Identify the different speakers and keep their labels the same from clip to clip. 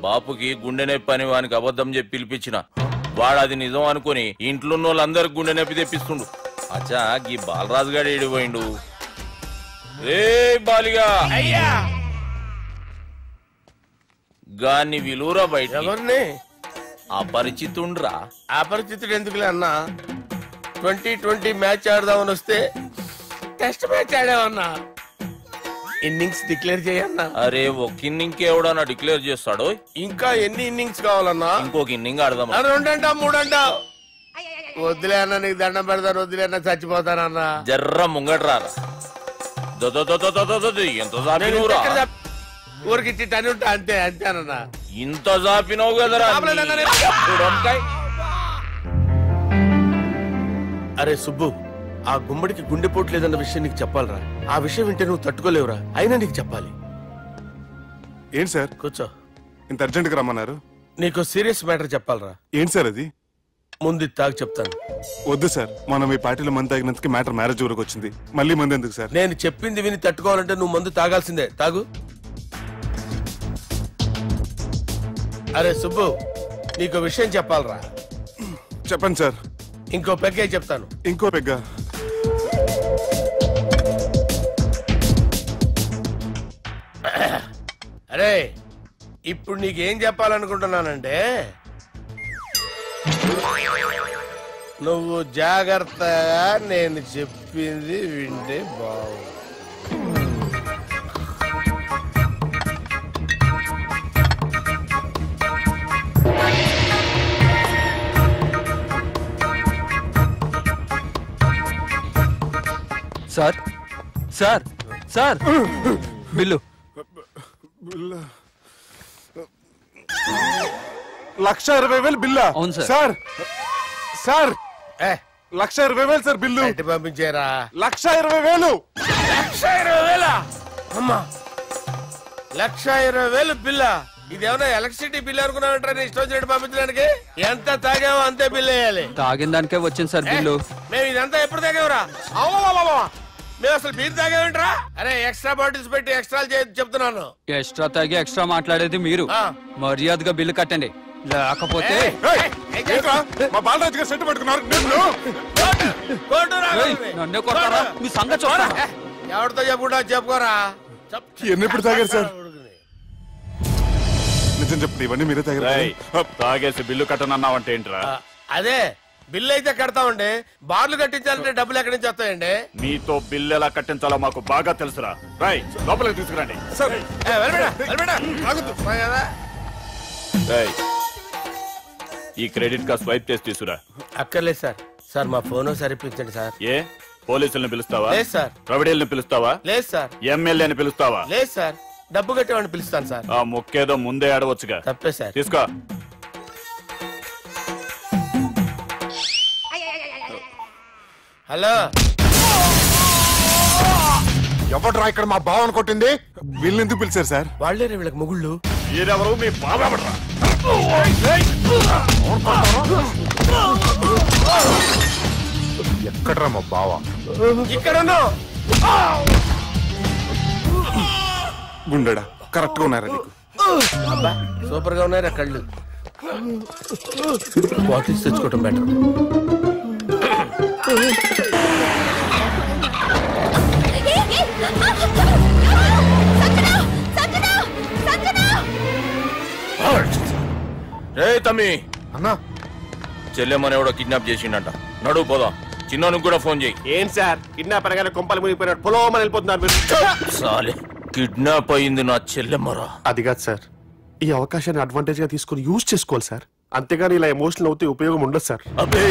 Speaker 1: బాపుకి గుండె నొప్పి అని వానికి అబద్ధం చెప్పి పిలిపించిన వాడు అది నిజం అనుకుని ఇంట్లో వాళ్ళందరికి గుండె నొప్పి తెప్పిస్తుండు. అచ్చా గీ బాలరాజు గారు ఏడిపోయిండు. రే బాలిగా
Speaker 2: అయ్యా
Speaker 1: గాన్ని విలువరా బయట.
Speaker 2: ఎవరిని?
Speaker 1: అపరిచితుండ్రా.
Speaker 2: అపరిచితుడు ఎందుకులే అన్నా? 2020 మ్యాచ్ ఆడదామని వస్తే టెస్ట్ మ్యాచ్ ఆడామన్నా. ఇన్నింగ్స్ డిక్లేర్ చేయన్నా.
Speaker 1: అరే ఒక ఇన్నింగ్ ఎవడన్నా డిక్లేర్ చేస్తాడు?
Speaker 2: ఇంకా ఎన్ని ఇన్నింగ్స్ కావాలన్నా?
Speaker 1: ఇంకొక ఇన్నింగ్ ఆడదాం.
Speaker 2: 2 అంటావు 3 అంటావు. వద్దులే అన్న, నీకు దండం పెడతాను. వద్దులే అన్న, చచ్చిపోతానన్నా.
Speaker 1: జర్ర ముంగట్రా. ఎంత జాపినవురా?
Speaker 2: ఊరికి టని ఉంటా అంతే అంతేనన్నా.
Speaker 1: ఇంత జాపినవు కదరా.
Speaker 2: అరే సుబ్బు, ఆ గుమ్మడికి గుండెపోటు లేదన్న విషయం నీకు చెప్పాలరా. ఆ విషయం వింటే నువ్వు తట్టుకోలేవురా. అయినా నీకు చెప్పాలి.
Speaker 3: ఏంటి సార్?
Speaker 2: కూర్చో.
Speaker 3: ఇంత అర్జెంట్ గా రమ్మన్నారు?
Speaker 2: నీకు సీరియస్ మ్యాటర్ చెప్పాలరా.
Speaker 3: ఏంటి సార్ అది?
Speaker 2: ముందు తాగు చెప్తాను.
Speaker 3: వద్దు సార్, మనం ఈ పార్టీలో మంది తాగినందుకు మ్యాటర్ మ్యారేజ్ వరకు వచ్చింది. మళ్ళీ మంది ఎందుకు సార్?
Speaker 2: నేను చెప్పింది విని తట్టుకోవాలంటే నువ్వు మందు తాగాల్సిందే. తాగు. అరే సుబ్బు, నీకు విషయం చెప్పాలరా.
Speaker 3: చెప్పండి సార్.
Speaker 2: ఇంకో పెగ్గే చెప్తాను.
Speaker 3: ఇంకో పెగ్గా?
Speaker 2: అరే ఇప్పుడు నీకేం చెప్పాలనుకుంటున్నానంటే, నువ్వు జాగ్రత్తగా నేను చెప్పింది వింటే బాగుంది.
Speaker 4: Sir sir sir bill.
Speaker 3: 1,20,000 బిల్లా?
Speaker 4: అవును sir.
Speaker 3: Sir sir 1,20,000 sir bill.
Speaker 2: పంపించారా?
Speaker 3: 1,20,000.
Speaker 2: 1,20,000? అమ్మా, 1,20,000 బిల్లా? ఇదేమన్నా ఎలక్ట్రిసిటీ బిల్ అనుకున్నావంటారా? నీ ఇష్టం వచ్చినట్టు పంపించడానికి. ఎంత తాగామో అంతే బిల్ వేయాలి.
Speaker 4: తాగిన దానికే వచ్చింది సార్ బిల్లు.
Speaker 2: మేము ఇదంతా ఎప్పుడు తాగావురా? మేము అసలు బీర్ తాగామంటరా? అరే ఎక్స్ట్రా బాటిల్స్ పెట్టి ఎక్స్ట్రా చెప్తున్నాను.
Speaker 4: ఎక్స్ట్రా తాగి ఎక్స్ట్రా మాట్లాడేది మీరు. మర్యాదగా బిల్లు కట్టండి, లేకపోతే
Speaker 3: మా బాలరాజు గారు సెట్ పట్టుకున్నారు.
Speaker 4: నన్నే కొడతారా? మీ సంగతి చూడరా.
Speaker 2: ఎవరితో చెప్పుకుంటా చెప్పుకోరా.
Speaker 3: ఎన్నెప్పుడు తాగారు సార్? నిజం చెప్పండి, ఇవన్నీ మీరే తాగారు?
Speaker 5: తాగేసి బిల్లు కట్టనన్నావంటే ఏంట్రా?
Speaker 2: అదే బిల్లు అయితే కడతామండి. బార్లు కట్టించాలంటే డబ్బులు ఎక్కడి నుంచి వస్తాయండి?
Speaker 5: మీతో బిల్లు ఎలా కట్టించాలో మాకు బాగా తెలుసురా. రాయ్ లోపలికి తీసుకురండి. ఈ క్రెడిట్ కార్డ్ స్వైప్ చేసి తీసుకురా.
Speaker 2: అక్కర్లేదు సార్. సార్ మా ఫోన్ సరిపించండి సార్.
Speaker 5: ఏ పోలీసుల్ని పిలుస్తావా?
Speaker 2: లేదు సార్.
Speaker 5: ప్రొవిడీల్ని పిలుస్తావా?
Speaker 2: లేదు సార్.
Speaker 5: ఎమ్మెల్యేని పిలుస్తావా?
Speaker 2: లేదు సార్. డబ్బు కట్టేవాడిని పిలుస్తాను సార్.
Speaker 5: ఆ ముక్కేదో ముందే ఆడవచ్చుగా.
Speaker 2: తప్పే సార్.
Speaker 5: తీసుకో.
Speaker 2: హలో,
Speaker 3: ఎవడ్రా ఇక్కడ మా బావని కొట్టింది? వీళ్ళని ఎందుకు పిలిచారు సార్?
Speaker 2: వాళ్ళేరే వీళ్ళకి మొగుళ్ళు.
Speaker 5: మీరెవరు? మీ బావెవడ్రా?
Speaker 3: ఎక్కడ్రా మా బావ?
Speaker 2: ఇక్కడ
Speaker 3: గుండెడా కరెక్ట్ గా ఉన్నారా నీకు?
Speaker 2: సూపర్ గా ఉన్నారా కళ్ళు? బాటిల్స్ తెచ్చుకోవటం బెటర్.
Speaker 1: రే తమ్మి
Speaker 3: అన్నా,
Speaker 1: చెల్లెమ్మని ఎవడో కిడ్నాప్ చేసిండంట. నడువు పోదాం. చిన్నోనికి కూడా ఫోన్ చేయి.
Speaker 2: ఏం సార్, కిడ్నాప్ అనగానే కొంపలు మునిగిపోయినట్టు పొలవమని వెళ్ళిపోతున్నారు మీరు.
Speaker 1: సాలే, కిడ్నాప్ అయింది నా చెల్లెమ్మరా.
Speaker 6: అది కాదు సార్, ఈ అవకాశాన్ని అడ్వాంటేజ్ గా తీసుకుని యూజ్ చేసుకోవాలి సార్. అంతేగాని ఇలా ఎమోషనల్ అవుతే ఉపయోగం ఉండదు సార్.
Speaker 1: అబ్బే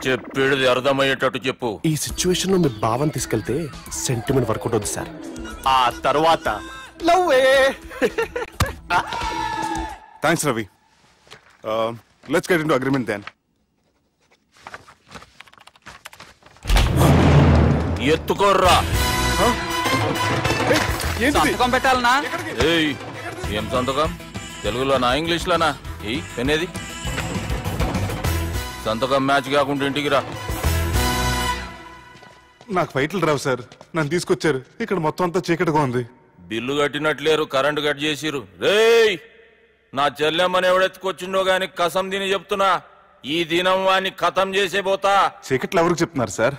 Speaker 1: చెప్పేది అర్థమయ్యేటట్టు చెప్పు.
Speaker 6: ఈ సిచ్యువేషన్ లో మీ భావం తీసుకెళ్తే సెంటిమెంట్ వర్కౌట్ అవుతుంది సార్.
Speaker 5: ఆ తర్వాత
Speaker 3: thanks Ravi. Let's get into agreement then.
Speaker 1: ఎత్తుకోర్రా.
Speaker 4: సంతకం పెట్టాలనా?
Speaker 1: ఏయ్ ఏం సంతకం? తెలుగులోనా ఇంగ్లీష్లోనా? ఏయ్ పెనేది సంతకం మ్యాచ్ కాకుండా ఇంటికి రా.
Speaker 3: నాకు ఫైట్లు రావు సార్, నన్ను తీసుకొచ్చారు. ఇక్కడ మొత్తం అంతా చీకటిగా ఉంది.
Speaker 1: బిల్లు కట్టినట్లేరు, కరెంటు కట్ చేసిరు. రేయ్ నా చెల్లెమ్మని ఎవడెత్తుకొచ్చిండో గాని కసం తిని చెప్తున్నా, ఈ దినం వాణ్ణి ఖతం చేసే పోతా.
Speaker 3: చీకట్లు ఎవరికి చెప్తున్నారు సార్?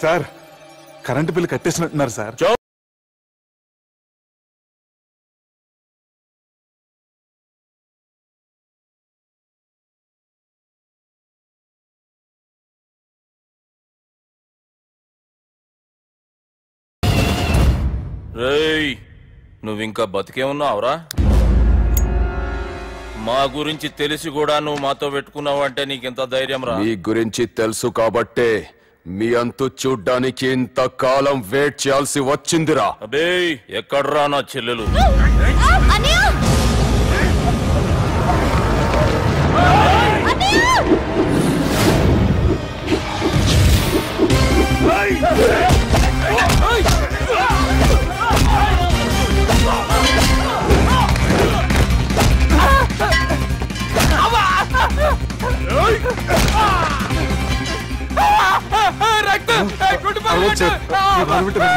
Speaker 3: సార్ కరెంటు బిల్లు కట్టేసినట్టున్నారు సార్.
Speaker 1: రేయ్, నువ్వింకా బతికే ఉన్నావురా? మా గురించి తెలిసి కూడా నువ్వు మాతో పెట్టుకున్నావంటే నీకెంత ధైర్యం రా?
Speaker 7: మీ గురించి తెలుసు కాబట్టే మీ అంతు చూడ్డానికి ఇంతకాలం వెయిట్ చేయాల్సి వచ్చిందిరా.
Speaker 1: అబే, ఎక్కడ్రా నా చెల్లెలు?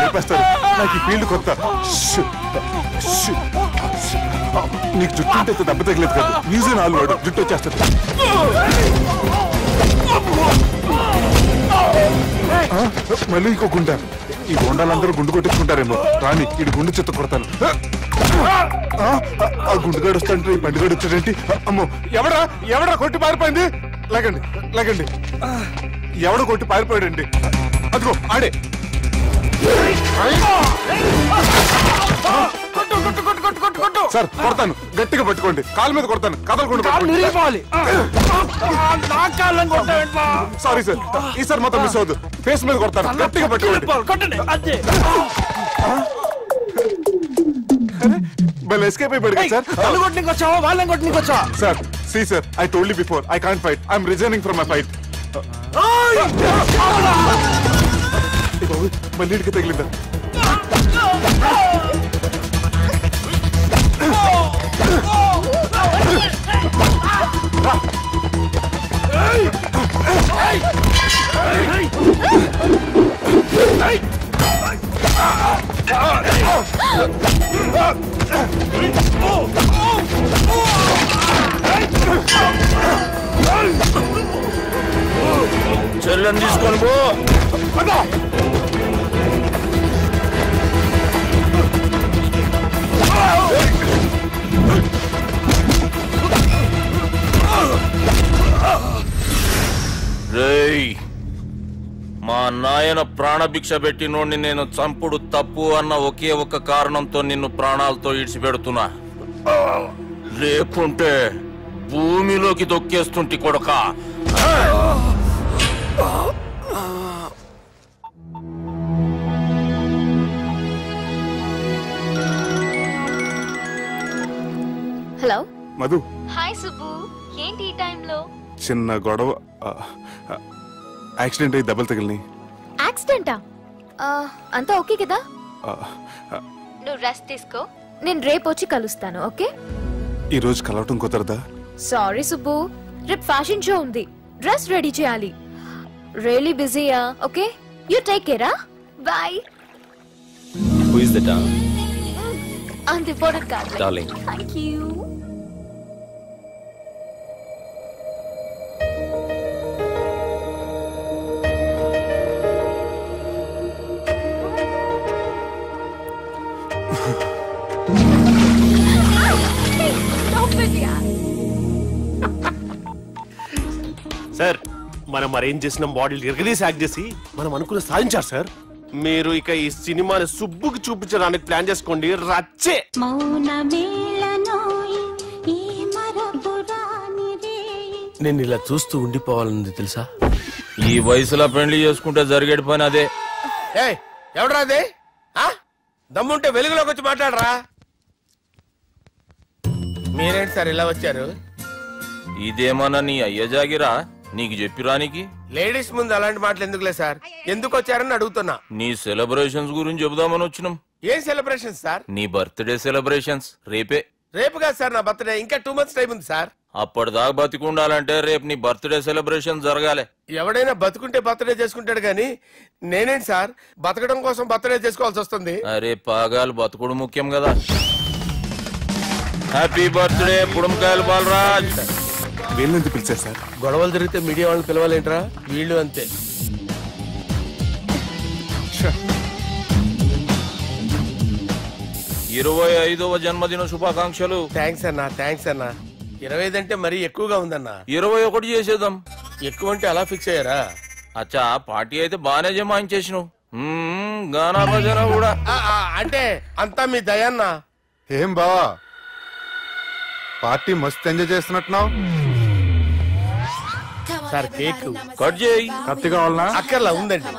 Speaker 3: లేపేస్తారు. నాకు ఈ ఫీల్డ్ కొత్త. నీకు జుట్టు ఉంటే దెబ్బ తగలేదు కదా, మ్యూజియం హాల్ వాడు జుట్టు వచ్చేస్తుంది. మళ్ళీ ఇంకో గుండా. ఈ గుండాలందరూ గుండు కొట్టించుకుంటారేమో. రాని ఇటు గుండు చెత్త కొడతాను. ఆ గుండుగాడు వస్తాంటే ఈ బండిగాడు వచ్చాడేంటి? అమ్మో, ఎవడా కొట్టి పారిపోయింది? లాగండి లాగండి. ఎవడ కొట్టి పారిపోయాడండి? అదిగో ఆడే. సార్ కొడతాను, గట్టిగా పట్టుకోండి. కాలు మీద కొడతాను, కదలకుండా. సారీ సార్, ఈసారి మొత్తం మిస్ అవద్దు. ఫేస్ మీద కొడతాను, గట్టిగా పట్టుకోండి. Well, escape sir. Sir, see sir, I told you before, I can't fight. I'm resigning from my fight. Malidki taglinda.
Speaker 1: చెల్లెని తీసుకొని పో. రేయ్, మా నాయన ప్రాణభిక్ష పెట్టినోడిని నేను చంపుడు తప్పు అన్న ఒకే ఒక్క కారణంతో నిన్ను ప్రాణాలతో ఇడిచిపెడుతున్నా. లేకుంటే భూమిలోకి దొక్కేస్తుంటి కొడక.
Speaker 8: హలో
Speaker 3: మధు.
Speaker 8: హాయ్ సుబ్బు, ఏంటి ఈ టైంలో?
Speaker 3: చిన్న గొడవ, యాక్సిడెంట్ అయ్యి దెబ్బలు తగిలినాయి.
Speaker 8: యాక్సిడెంటా? అంతా ఓకే కదా? నువ్వు రెస్ట్ తీసుకో, నేను రేపు వచ్చి కలుస్తాను. ఓకే?
Speaker 3: ఈ రోజు కలవటం కుదరదా?
Speaker 8: సారీ సుబ్బు, రేపు ఫ్యాషన్ షో ఉంది, డ్రెస్ రెడీ చేయాలి. రియల్లీ బిజీయా? Okay, you take care. Bye.
Speaker 9: Who is the darling?
Speaker 8: అంత ఇంపార్టెంట్ కాదు.
Speaker 9: Darling.
Speaker 8: Thank you.
Speaker 6: సార్, మనం అరేంజ్ చేసిన మోడల్ ఎరగదీసి యాక్ట్ చేసి మనం అనుకున్న సాధించారు సార్. మీరు ఇక ఈ సినిమాని సుబ్బుకి చూపించడానికి ప్లాన్ చేసుకోండి. రచ్చే. నేను ఇలా చూస్తూ ఉండిపోవాలని తెలుసా?
Speaker 1: ఈ వయసులో పెళ్లి చేసుకుంటే జరిగేటి పని అదే.
Speaker 2: ఎవడరా అదే? దమ్ముంటే వెలుగులోకి వచ్చి మాట్లాడరా. మీరేంటి సార్ ఇలా వచ్చారు?
Speaker 1: ఇదేమన్నా నీ అయ్య జాగిరా నీకు చెప్పిరానికి?
Speaker 2: లేడీస్ ముందు అలాంటి మాటలు ఎందుకులే సార్, ఎందుకు వచ్చారని అడుగుతున్నా.
Speaker 1: నీ సెలబ్రేషన్స్ గురించి చెబుదామని వచ్చినాం.
Speaker 2: ఏం సెలబ్రేషన్స్ సార్?
Speaker 1: నీ బర్త్డే సెలబ్రేషన్స్ రేపే.
Speaker 2: రేపు కాదు సార్ నా బర్త్డే, ఇంకా 2 months టైం ఉంది సార్.
Speaker 1: అప్పటిదాకా బతికుండాలంటే రేపు నీ బర్త్డే సెలబ్రేషన్ జరగాలి.
Speaker 2: ఎవడైనా బతుకుంటే బర్త్డే చేసుకుంటాడు గానీ నేనేంటి సార్ బతకడం కోసం బర్త్డే చేసుకోవాల్సి వస్తుంది?
Speaker 1: అరే పాగాలు, బతుకుడు ముఖ్యం కదా. హ్యాపీ బర్త్డే పుడంకాయలు బాలరాజ్.
Speaker 3: వీళ్ళెందుకు పిలిచారు సార్?
Speaker 2: గొడవలు జరిగితే మీడియా వాళ్ళని పిలవాలేంట్రా? వీళ్ళు అంతే.
Speaker 1: 25వ జన్మదిన శుభాకాంక్షలు.
Speaker 2: థ్యాంక్స్ అన్నా, థ్యాంక్స్ అన్నా. 25 అంటే మరీ ఎక్కువగా ఉందన్నా.
Speaker 1: 21 చేసేద్దాం.
Speaker 2: ఎక్కువ అంటే అలా ఫిక్స్ అయ్యారా?
Speaker 1: అచ్చా పార్టీ అయితే బానే జమాయించేసినావు. గానా భజన కూడా.
Speaker 2: అంటే అంతా మీ దయన్నా.
Speaker 3: ఏం బావా పార్టీ మస్తు ఎంజాయ్ చేస్తున్నట్టున్నావు.
Speaker 2: సార్ కేక్
Speaker 1: కట్ చేయి.
Speaker 3: కత్తి కావాలనా?
Speaker 2: అక్కర్లా ఉందండి.